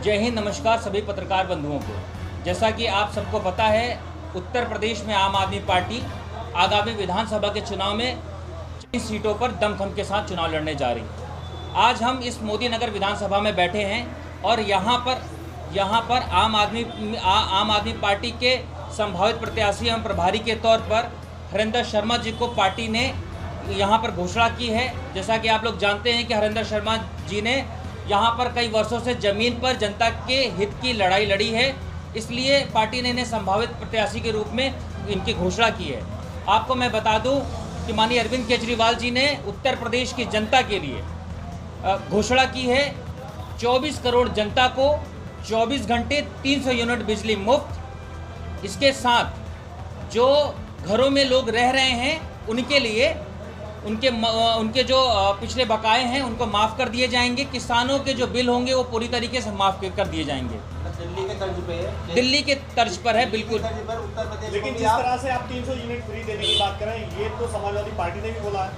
जय हिंद, नमस्कार सभी पत्रकार बंधुओं को। जैसा कि आप सबको पता है, उत्तर प्रदेश में आम आदमी पार्टी आगामी विधानसभा के चुनाव में 30 सीटों पर दमखम के साथ चुनाव लड़ने जा रही है। आज हम इस मोदी नगर विधानसभा में बैठे हैं और यहाँ पर आम आदमी पार्टी के संभावित प्रत्याशी एवं प्रभारी के तौर पर हरेंद्र शर्मा जी को पार्टी ने यहाँ पर घोषणा की है। जैसा कि आप लोग जानते हैं कि हरेंद्र शर्मा जी ने यहाँ पर कई वर्षों से ज़मीन पर जनता के हित की लड़ाई लड़ी है, इसलिए पार्टी ने इन्हें संभावित प्रत्याशी के रूप में इनकी घोषणा की है। आपको मैं बता दूं कि माननीय अरविंद केजरीवाल जी ने उत्तर प्रदेश की जनता के लिए घोषणा की है 24 करोड़ जनता को 24 घंटे 300 यूनिट बिजली मुफ्त। इसके साथ जो घरों में लोग रह रहे हैं उनके लिए उनके जो पिछले बकाए हैं उनको माफ़ कर दिए जाएंगे। किसानों के जो बिल होंगे वो पूरी तरीके से माफ़ कर दिए जाएंगे। दिल्ली के तर्ज पे है, दिल्ली के तर्ज पर है, बिल्कुल। उत्तर प्रदेश। लेकिन जिस तरह से आप 300 यूनिट फ्री देने की बात करें, ये तो समाजवादी पार्टी ने भी बोला है।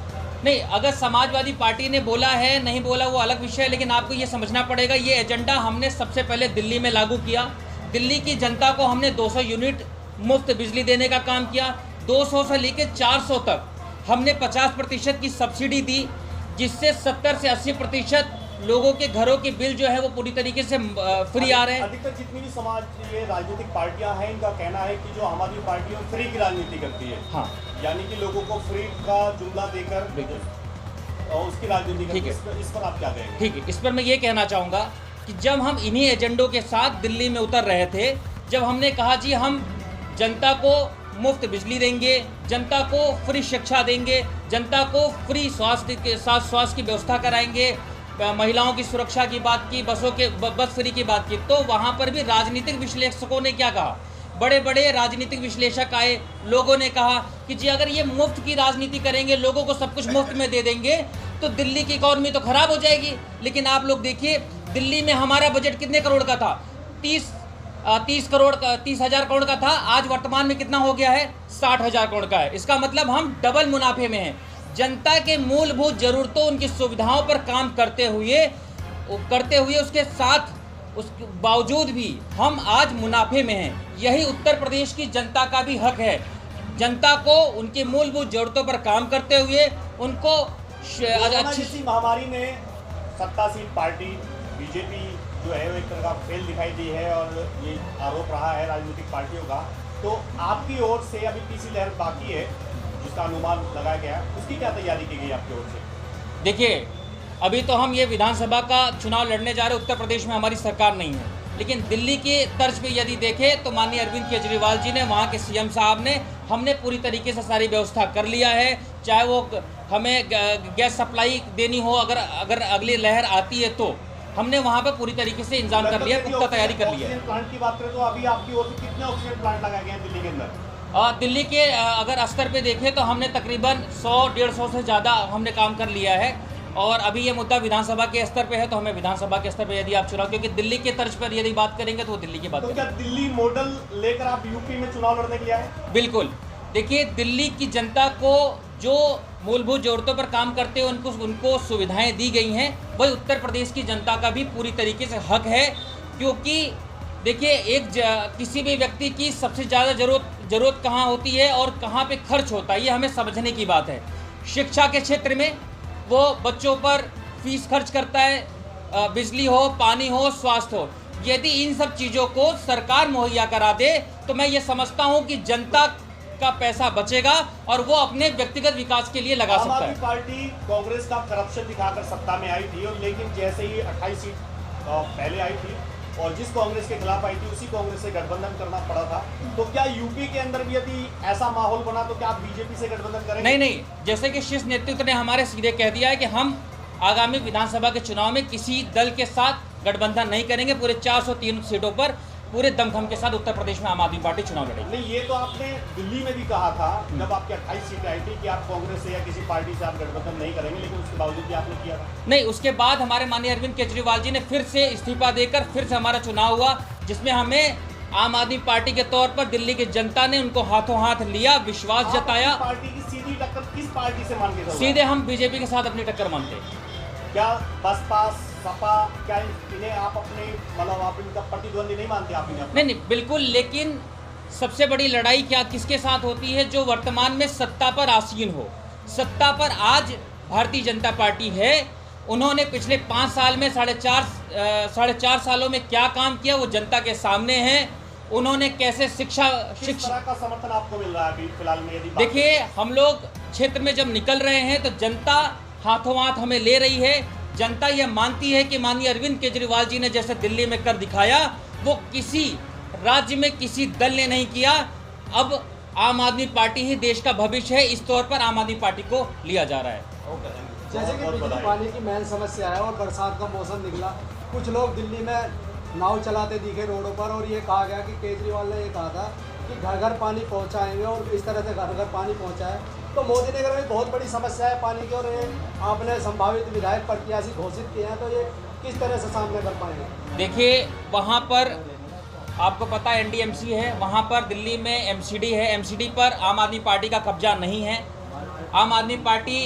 नहीं, अगर समाजवादी पार्टी ने बोला है, नहीं बोला, वो अलग विषय है, लेकिन आपको ये समझना पड़ेगा, ये एजेंडा हमने सबसे पहले दिल्ली में लागू किया। दिल्ली की जनता को हमने 200 यूनिट मुफ्त बिजली देने का काम किया। 200 से लेकर 400 तक हमने 50% की सब्सिडी दी, जिससे 70 से 80% लोगों के घरों के बिल जो है वो पूरी तरीके से फ्री आ रहे हैं। अधिकतर जितनी भी समाज ये राजनीतिक पार्टियां हैं, इनका कहना है कि जो आम आदमी पार्टी है फ्री की राजनीति करती है। हाँ, यानी कि लोगों को फ्री का जुमला देकर और उसकी राजनीति करती है। इस पर आप क्या कहेंगे? ठीक है, इस पर मैं ये कहना चाहूँगा कि जब हम इन्हीं एजेंडों के साथ दिल्ली में उतर रहे थे, जब हमने कहा जी हम जनता को मुफ्त बिजली देंगे, जनता को फ्री शिक्षा देंगे, जनता को फ्री स्वास्थ्य की व्यवस्था कराएंगे, महिलाओं की सुरक्षा की बात की, बस फ्री की बात की, तो वहाँ पर भी राजनीतिक विश्लेषकों ने क्या कहा? बड़े बड़े राजनीतिक विश्लेषक आए, लोगों ने कहा कि जी अगर ये मुफ्त की राजनीति करेंगे, लोगों को सब कुछ मुफ्त में दे देंगे, तो दिल्ली की इकॉनमी तो खराब हो जाएगी। लेकिन आप लोग देखिए, दिल्ली में हमारा बजट कितने करोड़ का था? 30,000 करोड़ का था। आज वर्तमान में कितना हो गया है? 60,000 करोड़ का है। इसका मतलब हम डबल मुनाफे में हैं। जनता के मूलभूत जरूरतों, उनकी सुविधाओं पर काम करते हुए उसके साथ उसके बावजूद भी हम आज मुनाफे में हैं। यही उत्तर प्रदेश की जनता का भी हक है। जनता को उनके मूलभूत जरूरतों पर काम करते हुए उनको अच्छी महामारी में सत्तासीन पार्टी बीजेपी जो है वो एक तरह का फेल दिखाई दी है और ये आरोप रहा है राजनीतिक पार्टियों का। तो आपकी ओर से अभी तीसरी लहर बाकी है जिसका अनुमान लगाया गया, उसकी क्या तैयारी की गई आपकी ओर से? देखिए, अभी तो हम ये विधानसभा का चुनाव लड़ने जा रहे हैं। उत्तर प्रदेश में हमारी सरकार नहीं है, लेकिन दिल्ली के तर्ज पे यदि देखें तो माननीय अरविंद केजरीवाल जी ने, वहाँ के सीएम साहब ने, हमने पूरी तरीके से सारी व्यवस्था कर लिया है। चाहे वो हमें गैस सप्लाई देनी हो, अगर अगली लहर आती है तो हमने वहाँ पर पूरी तरीके से इंतजाम कर लिया, पुख्ता तैयारी कर लिया है। प्लांट की बात करें तो अभी आपकी ओर से कितने ऑक्सीजन प्लांट लगाए गए हैं दिल्ली के अंदर? दिल्ली के अगर स्तर पे देखें तो हमने तकरीबन 100-150 से ज़्यादा हमने काम कर लिया है। और अभी ये मुद्दा विधानसभा के स्तर पे है, तो हमें विधानसभा के स्तर पे यदि आप चुनाव, क्योंकि दिल्ली के तर्ज पर यदि बात करेंगे तो दिल्ली की बात तो करेंगे। क्या दिल्ली मॉडल लेकर आप यूपी में चुनाव लड़ने के लिए आए? बिल्कुल। देखिए, दिल्ली की जनता को जो मूलभूत जरूरतों पर काम करते हैं उनको सुविधाएं दी गई हैं, वही उत्तर प्रदेश की जनता का भी पूरी तरीके से हक है। क्योंकि देखिए, किसी भी व्यक्ति की सबसे ज़्यादा ज़रूरत कहाँ होती है और कहाँ पे खर्च होता है, ये हमें समझने की बात है। शिक्षा के क्षेत्र में वो बच्चों पर फीस खर्च करता है, बिजली हो, पानी हो, स्वास्थ्य हो। यदि इन सब चीज़ों को सरकार मुहैया करा दे तो मैं ये समझता हूँ कि जनता का पैसा बचेगा और वो अपने व्यक्तिगत विकास के लिए लगा सकता है। आम आदमी पार्टी कांग्रेस का करप्शन दिखाकर सत्ता में आई थी, और लेकिन जैसे ही 28 सीट पहले आई थी और जिस कांग्रेस के खिलाफ आई थी उसी कांग्रेस से गठबंधन करना पड़ा था। तो क्या यूपी के अंदर भी यदि ऐसा माहौल बना तो क्या आप बीजेपी से गठबंधन करेंगे? नहीं, जैसे कि शीर्ष नेतृत्व ने हमारे सीधे कह दिया है कि हम आगामी विधानसभा के चुनाव में किसी दल के साथ गठबंधन नहीं करेंगे। पूरे 403 सीटों पर पूरे दमखम के साथ उत्तर प्रदेश में आम आदमी पार्टी चुनाव लड़ेगी। नहीं, ये तो आपने दिल्ली में भी कहा था जब आपकी 28 सीटें आई थी कि आप कांग्रेस से या किसी पार्टी से आप गठबंधन नहीं करेंगे, लेकिन उसके बावजूद भी आपने किया था। नहीं, उसके बाद हमारे माननीय अरविंद केजरीवाल जी ने फिर से इस्तीफा देकर फिर से हमारा चुनाव हुआ, जिसमें हमें आम आदमी पार्टी के तौर पर दिल्ली की जनता ने उनको हाथों हाथ लिया, विश्वास जताया। पार्टी की सीधी टक्कर किस पार्टी से मान के? सीधे हम बीजेपी के साथ अपनी टक्कर मानते हैं। क्या बसपा सपा क्या इन्हें आप अपने मतलब आप इनका प्रतिद्वंदी नहीं मानते आप इन्हें? नहीं बिल्कुल, लेकिन सबसे बड़ी लड़ाई क्या किसके साथ होती है? जो वर्तमान में सत्ता पर आसीन हो। सत्ता पर आज भारतीय जनता पार्टी है। उन्होंने पिछले 5 साल में साढ़े चार सालों में क्या काम किया वो जनता के सामने है। उन्होंने कैसे किस तरह का समर्थन आपको मिल रहा है अभी फिलहाल में? यदि देखिए, हम लोग क्षेत्र में जब निकल रहे हैं तो जनता हाथों हाथ हमें ले रही है। जनता यह मानती है कि माननीय अरविंद केजरीवाल जी ने जैसे दिल्ली में कर दिखाया वो किसी राज्य में किसी दल ने नहीं किया। अब आम आदमी पार्टी ही देश का भविष्य है, इस तौर पर आम आदमी पार्टी को लिया जा रहा है। जैसे कि बिजली पानी की मेन समस्या है और बरसात का मौसम निकला, कुछ लोग दिल्ली में नाव चलाते दिखे रोडों पर और ये कहा गया कि केजरीवाल ने ये कहा था कि घर घर पानी पहुंचाएंगे और इस तरह से घर घर पानी पहुंचाए। तो मोदी नगर में बहुत बड़ी समस्या है पानी की और ये आपने संभावित विधायक प्रत्याशी घोषित किए हैं, तो ये किस तरह से सामने कर पाएंगे? देखिए, वहाँ पर आपको पता है NDMC है, वहाँ पर दिल्ली में MCD है। MCD पर आम आदमी पार्टी का कब्जा नहीं है। आम आदमी पार्टी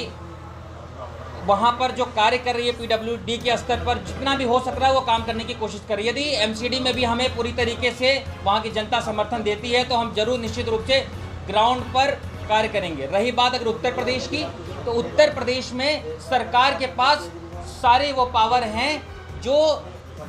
वहाँ पर जो कार्य कर रही है PWD के स्तर पर जितना भी हो सक रहा है वो काम करने की कोशिश कर रही है। यदि MCD में भी हमें पूरी तरीके से वहाँ की जनता समर्थन देती है तो हम जरूर निश्चित रूप से ग्राउंड पर कार्य करेंगे। रही बात अगर उत्तर प्रदेश की, तो उत्तर प्रदेश में सरकार के पास सारे वो पावर हैं जो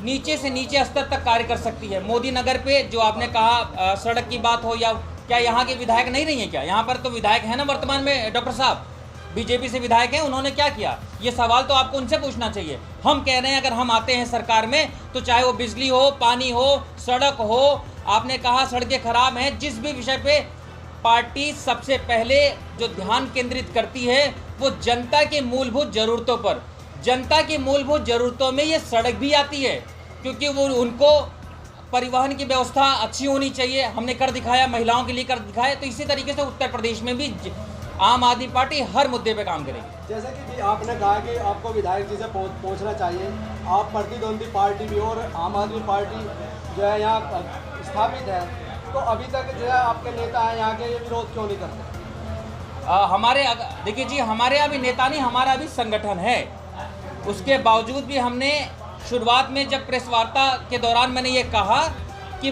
नीचे से नीचे स्तर तक कार्य कर सकती है। मोदी नगर पे जो आपने कहा सड़क की बात हो, या क्या यहाँ के विधायक नहीं रही हैं क्या? यहाँ पर तो विधायक है ना वर्तमान में, डॉक्टर साहब बीजेपी से विधायक हैं, उन्होंने क्या किया? ये सवाल तो आपको उनसे पूछना चाहिए। हम कह रहे हैं अगर हम आते हैं सरकार में तो चाहे वो बिजली हो, पानी हो, सड़क हो, आपने कहा सड़कें खराब हैं, जिस भी विषय पे पार्टी सबसे पहले जो ध्यान केंद्रित करती है वो जनता के मूलभूत ज़रूरतों पर। जनता की मूलभूत ज़रूरतों में ये सड़क भी आती है, क्योंकि वो उनको परिवहन की व्यवस्था अच्छी होनी चाहिए। हमने कर दिखाया, महिलाओं के लिए कर दिखाया। तो इसी तरीके से उत्तर प्रदेश में भी आम आदमी पार्टी हर मुद्दे पे काम करेगी। जैसे कि आपने कहा कि आपको विधायक जी से पहुंचना चाहिए, आप प्रतिद्वंदी पार्टी भी और आम आदमी पार्टी जो है यहाँ स्थापित है, तो अभी तक जो है आपके नेता हैं यहाँ के, ये विरोध क्यों नहीं करते? हमारे देखिए जी, हमारे अभी नेता नहीं, हमारा अभी संगठन है। उसके बावजूद भी हमने शुरुआत में जब प्रेस वार्ता के दौरान मैंने ये कहा कि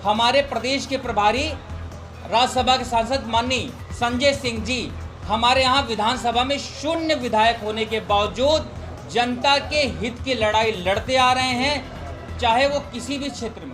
हमारे प्रदेश के प्रभारी राज्यसभा के सांसद माननीय संजय सिंह जी हमारे यहाँ विधानसभा में 0 विधायक होने के बावजूद जनता के हित की लड़ाई लड़ते आ रहे हैं, चाहे वो किसी भी क्षेत्र में।